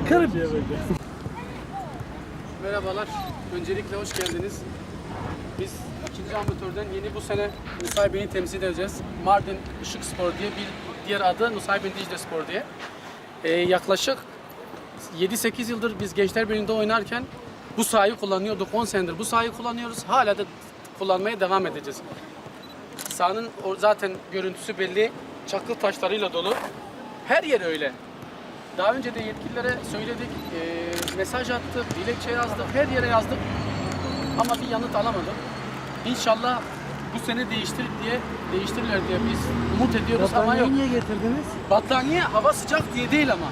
Kırım. Merhabalar. Öncelikle hoş geldiniz. Biz 2. amatörden yeni bu sene Nusaybin'i temsil edeceğiz. Mardin Işık Spor diye, bir diğer adı Nusaybin Dicle Spor diye. Yaklaşık 7-8 yıldır biz Gençler Birliği'nde oynarken bu sahayı kullanıyorduk. 10 senedir bu sahayı kullanıyoruz. Hala da kullanmaya devam edeceğiz. Sahanın zaten görüntüsü belli. Çakıl taşlarıyla dolu. Her yer öyle. Daha önce de yetkililere söyledik, mesaj attık, dilekçe yazdık, her yere yazdık ama bir yanıt alamadık. İnşallah bu sene değiştirirler diye biz umut ediyoruz ama yok. Battaniyeyi niye getirdiniz? Battaniye hava sıcak diye değil ama.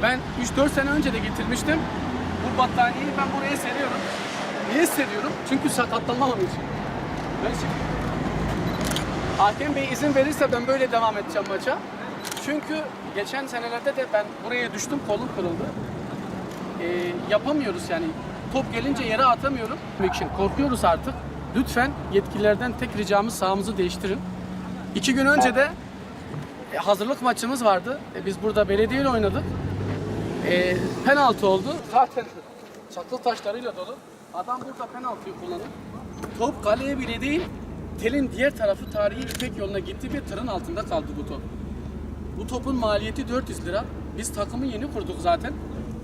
Ben 3-4 sene önce de getirmiştim. Bu battaniyeyi ben buraya seriyorum. Niye seriyorum? Çünkü sakatlanmam için. Ben şimdi Hakem Bey izin verirse ben böyle devam edeceğim maça. Çünkü geçen senelerde de ben buraya düştüm, kolum kırıldı. Yapamıyoruz yani. Top gelince yere atamıyorum. için korkuyoruz artık. Lütfen yetkililerden tek ricamız sahamızı değiştirin. 2 gün önce de hazırlık maçımız vardı. Biz burada belediyeyle oynadık. Penaltı oldu. Zaten çakıl taşlarıyla dolu. Adam burada penaltıyı kullanıp top kaleye bile değil, telin diğer tarafı tarihi İpek yoluna gitti ve tırın altında kaldı bu top. Bu topun maliyeti 400 lira. Biz takımı yeni kurduk zaten.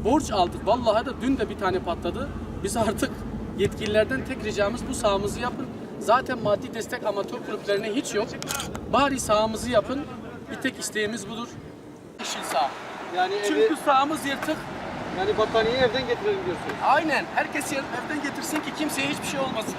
Borç aldık. Vallahi da dün de bir tane patladı. Biz artık yetkililerden tek ricamız bu sahamızı yapın. Zaten maddi destek amatör kulüplerine hiç yok. Bari sahamızı yapın. Bir tek isteğimiz budur. Yeşil saha. Yani Çünkü sahamız yırtık. yani battaniyeyi evden getirelim diyorsunuz. Aynen. Herkes evden getirsin ki kimseye hiçbir şey olmasın.